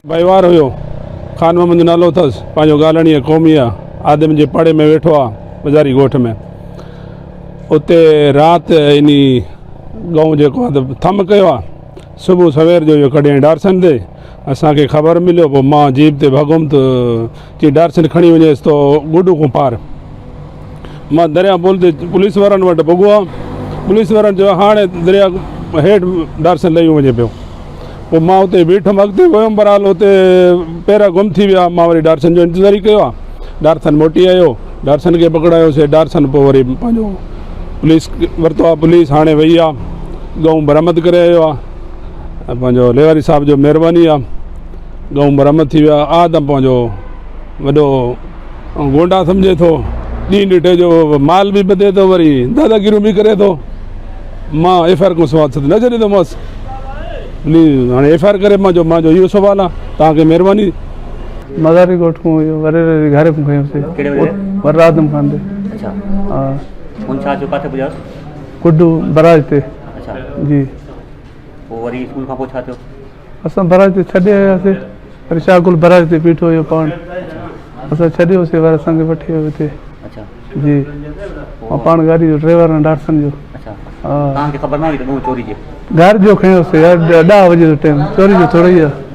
भाईवार हुयो खान मोहम्मद नालो अथसि पंहिंजो ॻाल्हाइणी क़ौमी आहे आदम जे पाड़े में वेठो आहे बाज़ारी ॻोठ में उते राति इन गऊं जेको आहे त थम कयो आहे सुबुह सवेर जो इहो कॾहिं डारसन ते असांखे ख़बर मिलियो पोइ मां जीप ते भॻुमि त चई डारसन खणी वञेसि तो गुडू खां पार मां दरिया पुल ते पुलिस वारनि वटि भुॻो आहे पुलिस वारनि चयो हाणे दरिया हेठि डारसन लही वञे पियो पोइ मां उते बीठुमि अॻिते वियुमि बरहाल उते पहिरियां गुम थी विया मां वरी डारसन जो इंतज़ारु कयो आहे डारसन मोटी आयो डारसन खे पकड़ायोसीं डारसन पोइ वरी पंहिंजो पुलिस वरितो आहे पुलिस हाणे वई आहे गऊं बरामद करे आयो आहे पंहिंजो लेवारी साहिब जो महिरबानी आहे गऊं बरामद थी विया आदम पंहिंजो वॾो गोंडा सम्झे थो ॾींहुं ॾिठे जो माल बि ॿधे थो वरी दादागिरियूं बि करे थो मां एफ आई आर खां सवादु न छॾींदोमांसि प्लीज़ हाणे एफ आई आर करे मुंहिंजो इहो सुवालु आहे तव्हांखे महिरबानी मज़ारी ॻोठ खां इहो वरे घर खां खयोसीं वर आदम खान ते अच्छा हा हुन छा जो किथे पुॼायोसि कुड्डू बराज ते अच्छा जी पोइ वरी स्कूल खां पोइ छा थियो असां बराज ते छॾे आयासीं वरी शाहकुल बराज ते बीठो हुयो पाण असां छॾियोसीं वरी असांखे वठी वियो हिते अच्छा जी ऐं पाण गाॾी जो ड्राइवर आहे डारसन जो अच्छा हा तव्हांखे ख़बर न हुई त चोरी जी घर जो खयोसीं 10 बजे जो टाइम चोरी जो थोरो ई आहे